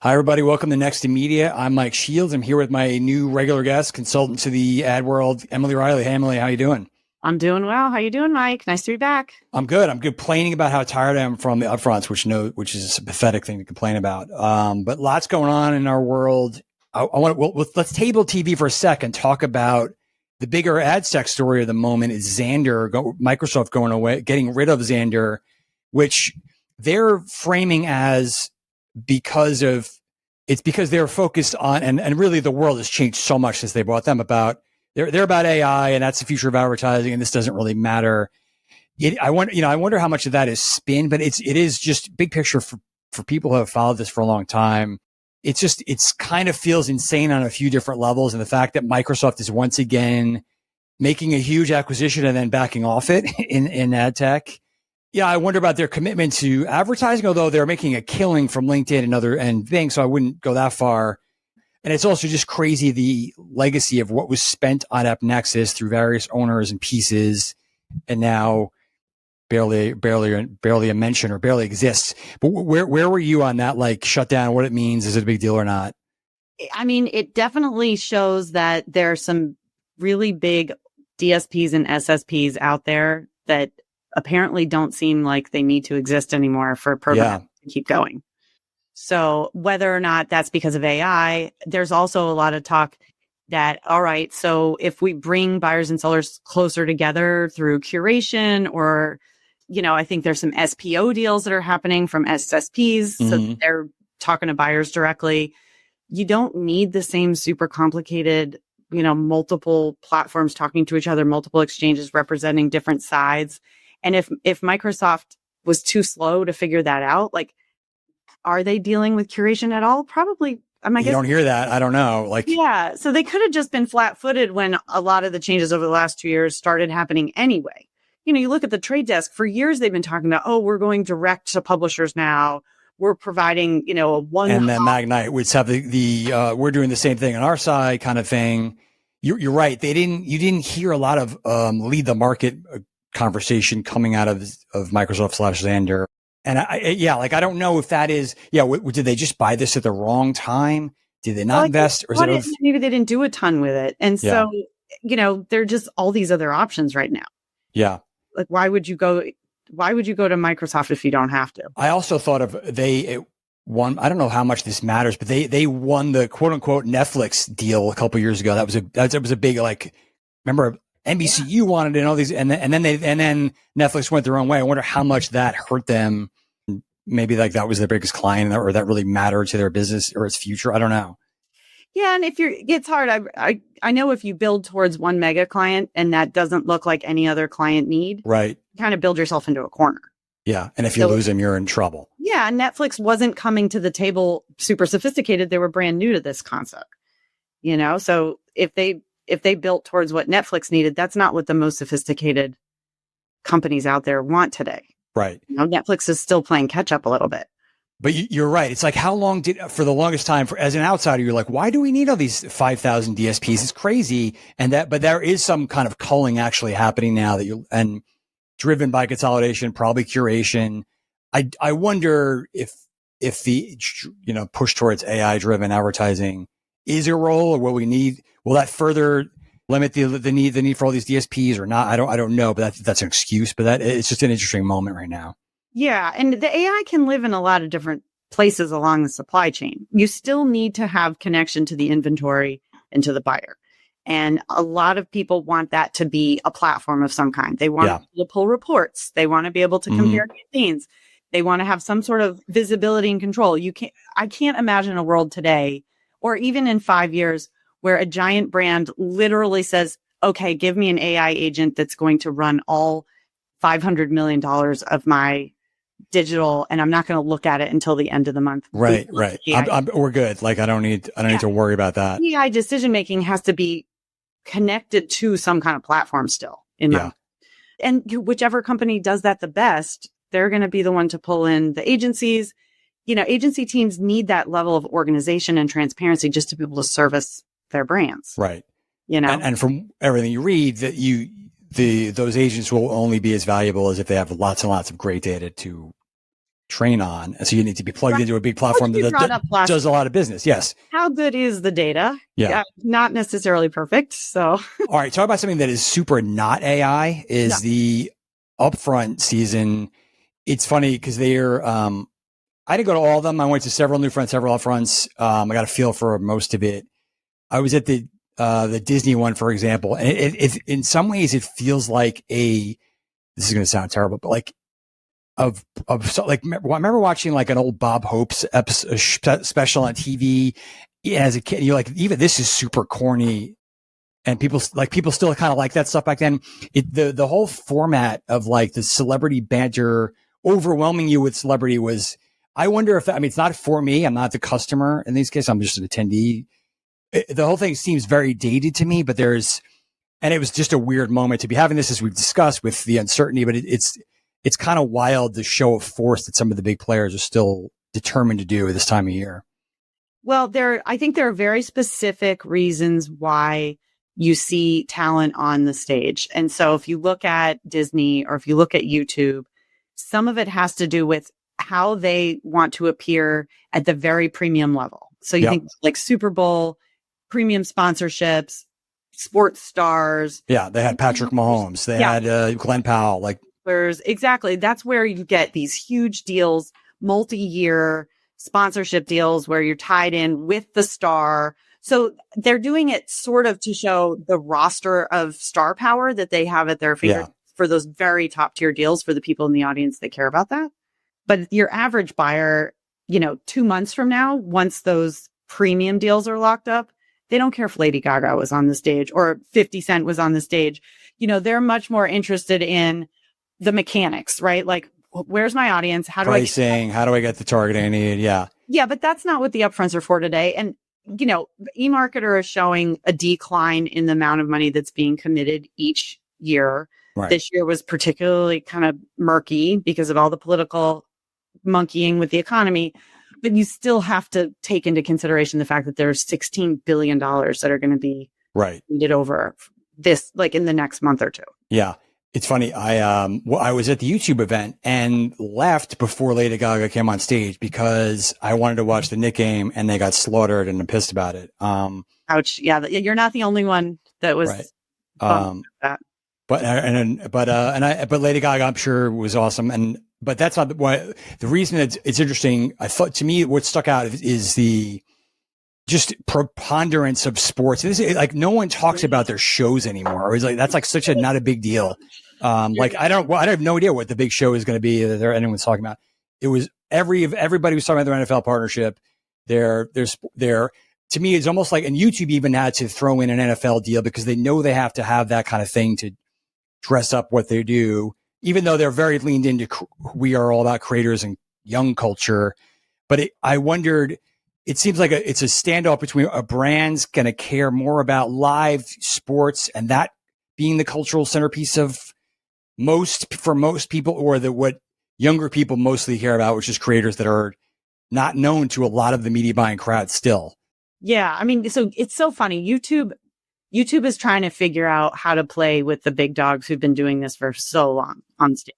Hi, everybody. Welcome to Next to Media. I'm Mike Shields. I'm here with my new regular guest, consultant to the ad world, Emily Riley. Hey, Emily, how you doing? I'm doing well. How you doing, Mike? Nice to be back. I'm good. I'm complaining about how tired I am from the upfronts, which is a pathetic thing to complain about. But lots going on in our world. Let's table TV for a second. Talk about the bigger ad tech story of the moment is Xandr, Microsoft going away, getting rid of Xandr, which they're framing as because they're focused on, and really the world has changed so much since they bought them they're about AI and that's the future of advertising. And this doesn't really matter. I wonder how much of that is spin, but it is just big picture for people who have followed this for a long time. It's kind of feels insane on a few different levels. And the fact that Microsoft is once again making a huge acquisition and then backing off it in ad tech. Yeah, I wonder about their commitment to advertising, although they're making a killing from LinkedIn and things, so I wouldn't go that far. And it's also just crazy the legacy of what was spent on AppNexus through various owners and pieces, and now barely a mention or barely exists. But where were you on that? Like shutdown, what it means? Is it a big deal or not? I mean, it definitely shows that there are some really big DSPs and SSPs out there that apparently don't seem like they need to exist anymore for a program to keep going. So whether or not that's because of AI, there's also a lot of talk that, all right, so if we bring buyers and sellers closer together through curation or, I think there's some SPO deals that are happening from SSPs. Mm-hmm. So they're talking to buyers directly. You don't need the same super complicated, multiple platforms talking to each other, multiple exchanges representing different sides. And if Microsoft was too slow to figure that out, like, are they dealing with curation at all? Probably. You don't hear that. I don't know. Yeah. So they could have just been flat footed when a lot of the changes over the last 2 years started happening anyway. You look at the Trade Desk for years, they've been talking about, we're going direct to publishers now. We're providing, a one. And then Magnite would have we're doing the same thing on our side kind of thing. You're right. You didn't hear a lot of lead the market conversation coming out of Microsoft / Xandr. And I don't know if that is, did they just buy this at the wrong time? Did they not invest? Or maybe they didn't do a ton with it. And so, there are just all these other options right now. Yeah. Like, why would you go to Microsoft if you don't have to? I also thought they won, I don't know how much this matters, but they won the quote unquote Netflix deal a couple years ago. That was a big, remember NBCU wanted it and all these, and then Netflix went their own way. I wonder how much that hurt them. Maybe that was their biggest client or that really mattered to their business or its future. I don't know. Yeah. And it's hard. I know if you build towards one mega client and that doesn't look like any other client need, right, you kind of build yourself into a corner. Yeah. And if you lose them, you're in trouble. Yeah. Netflix wasn't coming to the table super sophisticated. They were brand new to this concept, so if they built towards what Netflix needed, that's not what the most sophisticated companies out there want today. Right. Netflix is still playing catch up a little bit. But you're right. It's like, how long for the longest time, as an outsider, you're like, why do we need all these 5,000 DSPs? It's crazy. but there is some kind of culling actually happening now and driven by consolidation, probably curation. I wonder if the, push towards AI driven advertising is a role, or will that further limit the need for all these DSPs or not? I don't know, but that's an excuse, but it's just an interesting moment right now. Yeah. And the AI can live in a lot of different places along the supply chain. You still need to have connection to the inventory and to the buyer. And a lot of people want that to be a platform of some kind. They want to pull reports. They want to be able to compare campaigns. They want to have some sort of visibility and control. I can't imagine a world today or even in 5 years where a giant brand literally says, okay, give me an AI agent that's going to run all $500 million of my digital, and I'm not going to look at it until the end of the month. Right. We're good. I don't need to worry about that. AI decision making has to be connected to some kind of platform still. And whichever company does that the best, they're going to be the one to pull in the agencies. Agency teams need that level of organization and transparency just to be able to service their brands. Right. And from everything you read, that those agents will only be as valuable as if they have lots and lots of great data to train on. And so you need to be plugged into a big platform that does a lot of business. Yes. How good is the data? Yeah. Not necessarily perfect. So, all right. Talk about something that is super not AI is the upfront season. It's funny because they're, I didn't go to all of them. I went to several several upfronts. I got a feel for most of it. I was at the Disney one, for example, and it in some ways it feels like this is going to sound terrible, but like I remember watching like an old Bob Hope special on TV as a kid. You're like, even this is super corny, and people still kind of like that stuff back then. The whole format of like the celebrity banter overwhelming you with celebrity was. I wonder if it's not for me. I'm not the customer in these cases. I'm just an attendee. The whole thing seems very dated to me, but and it was just a weird moment to be having this, as we've discussed, with the uncertainty, but it's kind of wild, the show of force that some of the big players are still determined to do at this time of year. Well, I think there are very specific reasons why you see talent on the stage. And so if you look at Disney or if you look at YouTube, some of it has to do with how they want to appear at the very premium level. So you think like Super Bowl, premium sponsorships, sports stars. Yeah, they had Patrick Mahomes. They had Glenn Powell. Like, exactly. That's where you get these huge deals, multi-year sponsorship deals where you're tied in with the star. So they're doing it sort of to show the roster of star power that they have at their fingertips for those very top tier deals for the people in the audience that care about that. But your average buyer, 2 months from now, once those premium deals are locked up, they don't care if Lady Gaga was on the stage or 50 Cent was on the stage. They're much more interested in the mechanics, right? Like, where's my audience? How do pricing? How do I get the target I need? Yeah. Yeah, but that's not what the upfronts are for today. And, eMarketer is showing a decline in the amount of money that's being committed each year. Right. This year was particularly kind of murky because of all the political monkeying with the economy. But you still have to take into consideration the fact that there's $16 billion that are going to be needed over this, like in the next month or two. Yeah. It's funny. I was at the YouTube event and left before Lady Gaga came on stage because I wanted to watch the Knicks game and they got slaughtered and I'm pissed about it. Ouch. Yeah. You're not the only one that was that. But Lady Gaga, I'm sure, was awesome. But that's not why. The reason it's interesting, I thought, to me, what stuck out is the just preponderance of sports. This is like, no one talks about their shows anymore. It's like, that's like such not a big deal. I have no idea what the big show is going to be that anyone's talking about. It was everybody was talking about their NFL partnership. Their to me, it's almost like, and YouTube even had to throw in an NFL deal because they know they have to have that kind of thing to dress up what they do, even though they're very leaned into, we are all about creators and young culture. But I wondered, it seems like it's a standoff between a brand's going to care more about live sports and that being the cultural centerpiece of for most people, or what younger people mostly care about, which is creators that are not known to a lot of the media buying crowd still. Yeah. I mean, so it's so funny. YouTube is trying to figure out how to play with the big dogs who've been doing this for so long on stage.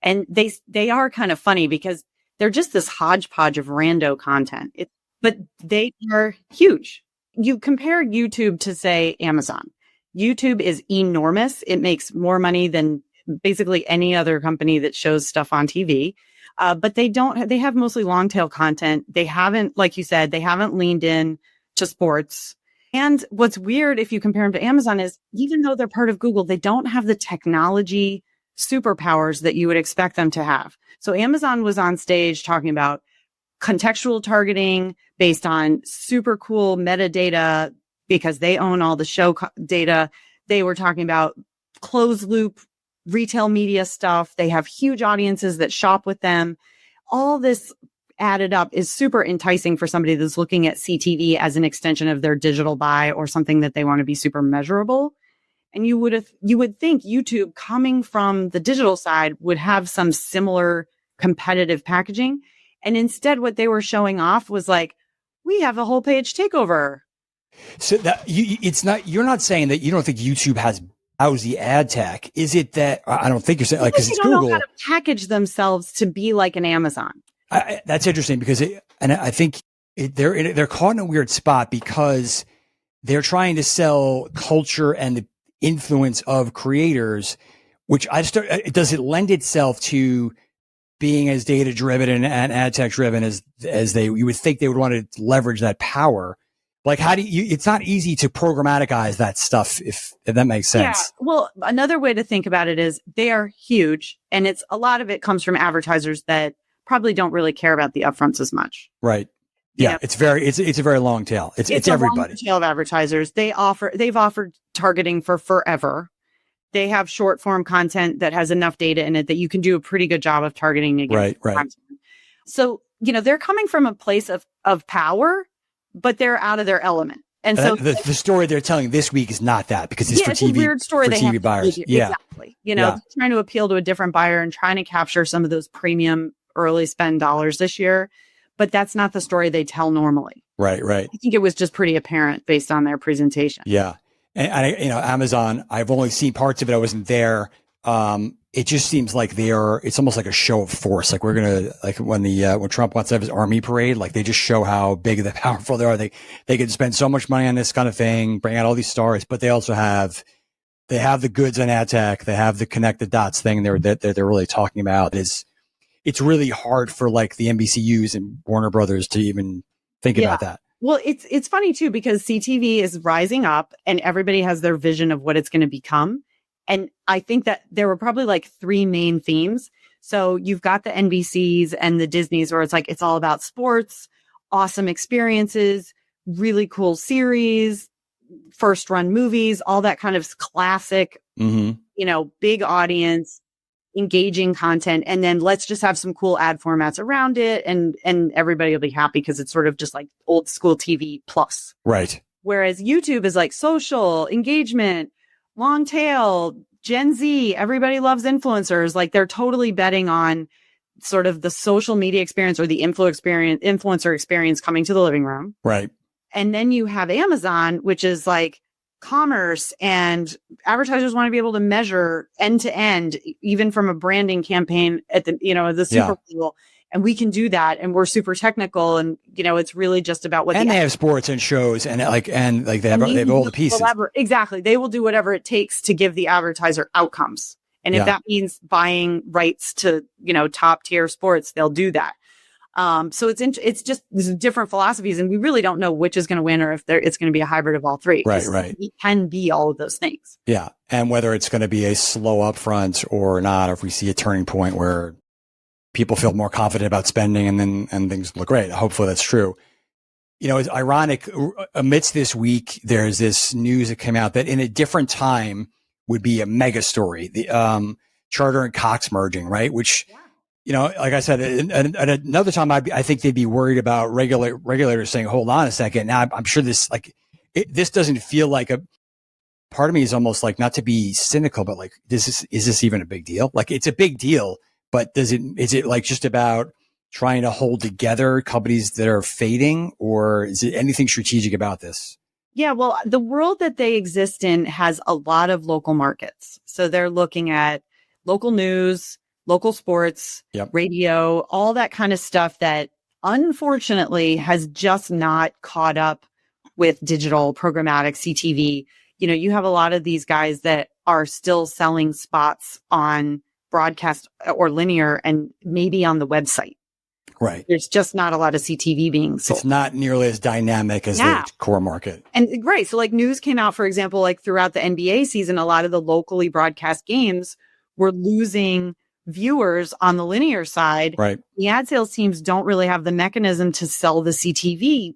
And they are kind of funny because they're just this hodgepodge of rando content. But they are huge. You compare YouTube to, say, Amazon. YouTube is enormous. It makes more money than basically any other company that shows stuff on TV. But they have mostly long tail content. They haven't, like you said, they haven't leaned in to sports. And what's weird, if you compare them to Amazon, is even though they're part of Google, they don't have the technology superpowers that you would expect them to have. So Amazon was on stage talking about contextual targeting based on super cool metadata because they own all the show data. They were talking about closed loop retail media stuff. They have huge audiences that shop with them. All this added up is super enticing for somebody that's looking at CTV as an extension of their digital buy or something that they want to be super measurable. And you would think YouTube, coming from the digital side, would have some similar competitive packaging. And instead, what they were showing off was like, we have a whole page takeover. So you're not saying that you don't think YouTube has lousy ad tech? Is it that I don't think you're saying like, because They it's don't know Google. how to package themselves to be like an Amazon. That's interesting because I think they're caught in a weird spot because they're trying to sell culture and the influence of creators, which does it lend itself to being as data driven and ad tech driven as you would think they would want to leverage that power. Like, how do you, it's not easy to programmaticize that stuff if that makes sense. Yeah. Well, another way to think about it is they are huge, and it's a lot of it comes from advertisers that probably don't really care about the upfronts as much. Right. Yeah. It's a very long tail. It's everybody. Long tail of advertisers. They've offered targeting for forever. They have short form content that has enough data in it that you can do a pretty good job of targeting against. Right. So, they're coming from a place of power, but they're out of their element. And so the story they're telling this week is not that, because it's for TV. It's a weird story for they TV have buyers. Yeah. Exactly. Trying to appeal to a different buyer and trying to capture some of those premium early spend dollars this year. But that's not the story they tell normally. Right. I think it was just pretty apparent based on their presentation. Yeah. And Amazon, I've only seen parts of it. I wasn't there. It just seems like it's almost like a show of force. Like, we're going to, like when Trump wants to have his army parade, like they just show how big and powerful they are. They can spend so much money on this kind of thing, bring out all these stars, but they also have the goods on ad tech. They have the connect the dots thing that they're really talking about. It's really hard for like the NBCUs and Warner Brothers to even think about that. Well, it's funny too, because CTV is rising up and everybody has their vision of what it's going to become. And I think that there were probably like three main themes. So you've got the NBCs and the Disneys where it's like, it's all about sports, awesome experiences, really cool series, first run movies, all that kind of classic, big audience, engaging content. And then let's just have some cool ad formats around it. And everybody will be happy because it's sort of just like old school TV plus. Right. Whereas YouTube is like social engagement, long tail, Gen Z, everybody loves influencers. Like, they're totally betting on sort of the social media experience or the influencer experience coming to the living room. Right. And then you have Amazon, which is like commerce, and advertisers want to be able to measure end to end, even from a branding campaign at the Super Bowl. And we can do that. And we're super technical. And, it's really just about what they have sports and shows and they have all the pieces. Exactly. They will do whatever it takes to give the advertiser outcomes. And if that means buying rights to, top tier sports, they'll do that. So it's just there's different philosophies, and we really don't know which is going to win or if it's going to be a hybrid of all three. Right. It can be all of those things. Yeah. And whether it's going to be a slow upfront or not, or if we see a turning point where people feel more confident about spending and things look great. Hopefully that's true. It's ironic. Amidst this week, there's this news that came out that in a different time would be a mega story. The Charter and Cox merging, right? Which, like I said, at another time, I think they'd be worried about regulators saying, hold on a second. Now, I'm sure this doesn't feel like part of me is almost like, not to be cynical, but like, is this even a big deal? Like, it's a big deal. But is it like just about trying to hold together companies that are fading, or is it anything strategic about this? Yeah, well, the world that they exist in has a lot of local markets. So they're looking at local news, local sports, radio, all that kind of stuff that unfortunately has just not caught up with digital programmatic CTV. You have a lot of these guys that are still selling spots on broadcast or linear and maybe on the website. Right. There's just not a lot of CTV being sold. It's not nearly as dynamic as the core market. And right. So like news came out, for example, like throughout the NBA season, a lot of the locally broadcast games were losing viewers on the linear side. Right. The ad sales teams don't really have the mechanism to sell the CTV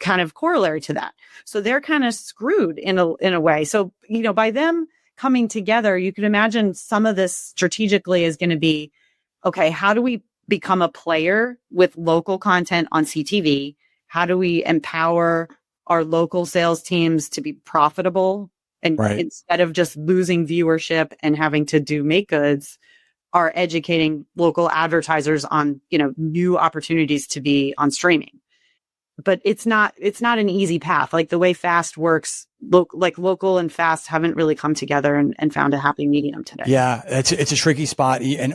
kind of corollary to that. So they're kind of screwed in a way. So, by them coming together, you can imagine some of this strategically is going to be, okay, how do we become a player with local content on CTV? How do we empower our local sales teams to be profitable? And instead of just losing viewership and having to do make goods, are educating local advertisers on, new opportunities to be on streaming. but it's not an easy path. Like the way fast works, like local and fast haven't really come together and found a happy medium today. Yeah, it's a tricky spot. And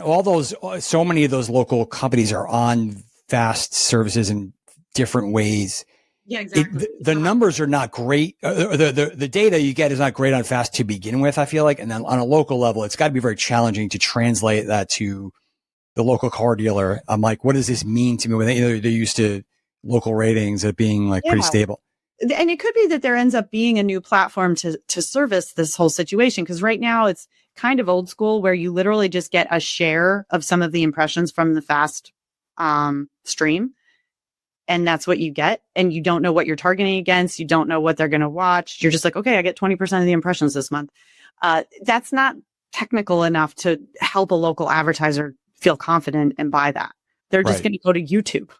so many of those local companies are on fast services in different ways. Yeah, exactly. The numbers are not great. The data you get is not great on fast to begin with, I feel like. And then on a local level, it's got to be very challenging to translate that to the local car dealer. I'm like, what does this mean to me? When they're used to local ratings of being like pretty stable. And it could be that there ends up being a new platform to service this whole situation. Because right now it's kind of old school where you literally just get a share of some of the impressions from the fast stream. And that's what you get. And you don't know what you're targeting against. You don't know what they're going to watch. You're just like, okay, I get 20% of the impressions this month. That's not technical enough to help a local advertiser feel confident and buy that. They're just going to go to YouTube.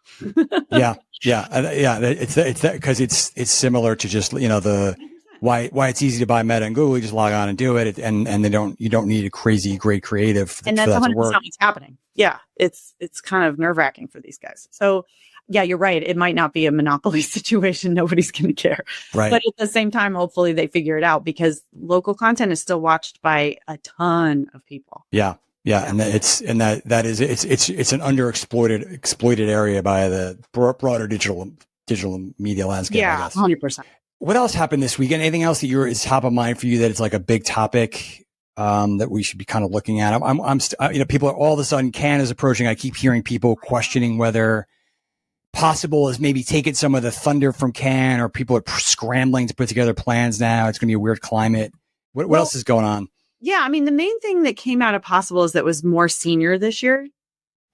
Yeah. It's that because it's similar to just, why it's easy to buy Meta and Google. You just log on and do it. And you don't need a crazy great creative. And that's 100% what's happening. Yeah. It's kind of nerve wracking for these guys. So yeah, you're right. It might not be a monopoly situation. Nobody's going to care. Right. But at the same time, hopefully they figure it out because local content is still watched by a ton of people. Yeah. Yeah, and it's an exploited area by the broader digital media landscape. Yeah, 100%. What else happened this weekend? Anything else that is top of mind for you that it's like a big topic that we should be kind of looking at? People are all of a sudden Cannes is approaching. I keep hearing people questioning whether possible is maybe taking some of the thunder from Cannes, or people are scrambling to put together plans now. It's going to be a weird climate. What else is going on? Yeah, I mean, the main thing that came out of Possible is that it was more senior this year.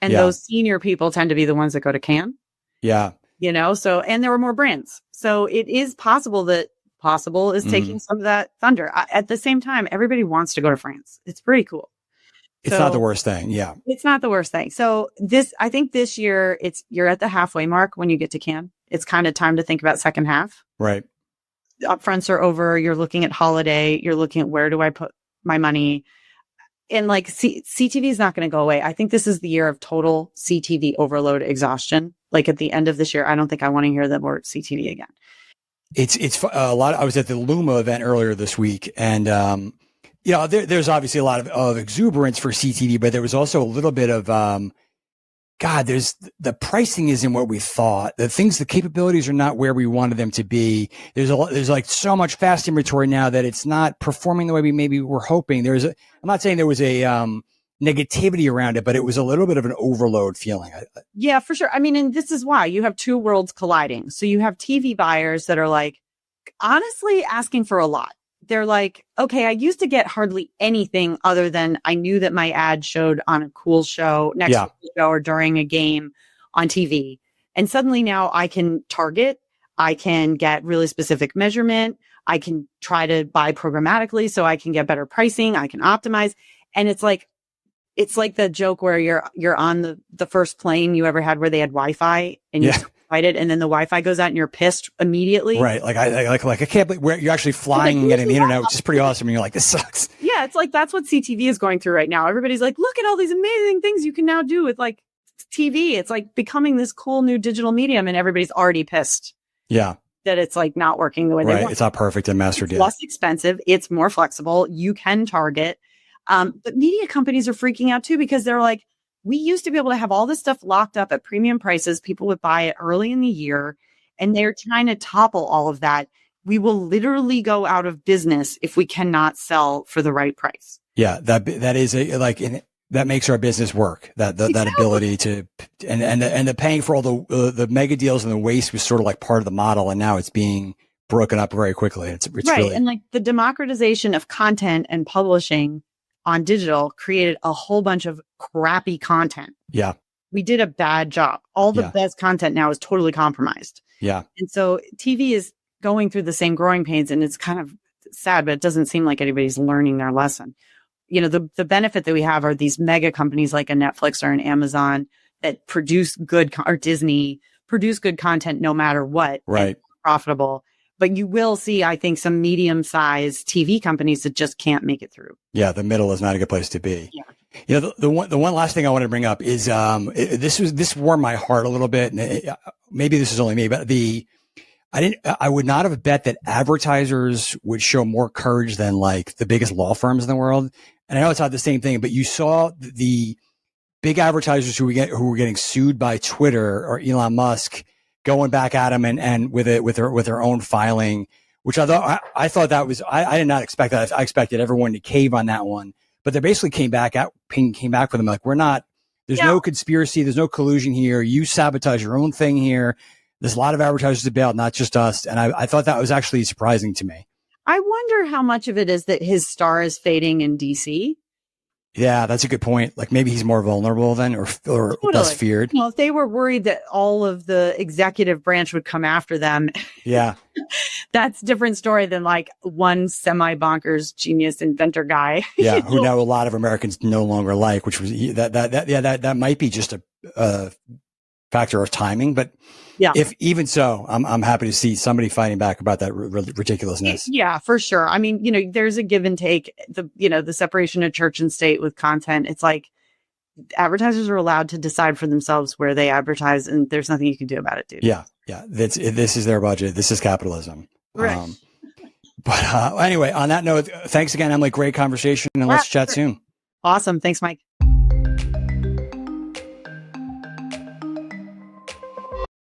And those senior people tend to be the ones that go to Cannes. Yeah. And there were more brands. So it is possible that Possible is taking some of that thunder. At the same time, everybody wants to go to France. It's pretty cool. It's not the worst thing. Yeah. It's not the worst thing. So I think this year you're at the halfway mark when you get to Cannes. It's kind of time to think about second half. Right. Upfronts are over. You're looking at holiday. You're looking at where do I put my money, and like CTV is not going to go away. I think this is the year of total CTV overload exhaustion. Like at the end of this year, I don't think I want to hear the word CTV again. It's a lot. I was at the Luma event earlier this week, and there's obviously a lot of exuberance for CTV, but there was also a little bit of there's the pricing isn't what we thought. The capabilities are not where we wanted them to be. There's like so much fast inventory now that it's not performing the way we maybe were hoping. I'm not saying there was a negativity around it, but it was a little bit of an overload feeling. Yeah, for sure. I mean, and this is why you have two worlds colliding. So you have TV buyers that are like, honestly asking for a lot. They're like, okay, I used to get hardly anything other than I knew that my ad showed on a cool show next to the show or during a game on TV. And suddenly now I can target, I can get really specific measurement. I can try to buy programmatically so I can get better pricing. I can optimize. And it's like the joke where you're on the first plane you ever had where they had Wi-Fi and you're excited, and then the Wi-Fi goes out and you're pissed immediately. Right. Like I can't believe where you're actually flying and getting the internet, which is pretty awesome. And you're like, this sucks. Yeah. It's like, that's what CTV is going through right now. Everybody's like, look at all these amazing things you can now do with like TV. It's like becoming this cool new digital medium, and everybody's already pissed. Yeah. That it's like not working the way they want. It's not perfect and mastered yet. Less expensive. It's more flexible. You can target. But media companies are freaking out too, because they're like, we used to be able to have all this stuff locked up at premium prices. People would buy it early in the year, and they're trying to topple all of that. We will literally go out of business if we cannot sell for the right price. Yeah, that is that makes our business work. That ability to and the paying for all the mega deals and the waste was sort of like part of the model, and now it's being broken up very quickly. It's right, really, and like the democratization of content and publishing on digital created a whole bunch of crappy content. Yeah. We did a bad job. All the best content now is totally compromised. Yeah. And so TV is going through the same growing pains, and it's kind of sad, but it doesn't seem like anybody's learning their lesson. The benefit that we have are these mega companies like a Netflix or an Amazon that produce good, or Disney produce good content no matter what. Right. Profitable. But you will see, I think, some medium-sized TV companies that just can't make it through. Yeah, the middle is not a good place to be. Yeah. The one last thing I want to bring up is this warmed my heart a little bit. And maybe this is only me, but I would not have bet that advertisers would show more courage than like the biggest law firms in the world. And I know it's not the same thing, but you saw the big advertisers who were getting sued by Twitter or Elon Musk going back at them and with their own filing, which I thought that was, I did not expect that. I expected everyone to cave on that one, but they basically came back with them like, there's no conspiracy. There's no collusion here. You sabotage your own thing here. There's a lot of advertisers to bail, not just us. And I thought that was actually surprising to me. I wonder how much of it is that his star is fading in DC. Yeah, that's a good point. Like maybe he's more vulnerable then or less feared. Well, if they were worried that all of the executive branch would come after them. Yeah. That's a different story than like one semi-bonkers genius inventor guy. Yeah, who now a lot of Americans no longer like, which was that might be just a factor of timing, but yeah. If even so, I'm happy to see somebody fighting back about that ridiculousness. Yeah, for sure. I mean, there's a give and take. The separation of church and state with content. It's like advertisers are allowed to decide for themselves where they advertise, and there's nothing you can do about it, dude. Yeah. This is their budget. This is capitalism. Right. But anyway, on that note, thanks again, Emily. Great conversation, and let's chat soon. Awesome. Thanks, Mike.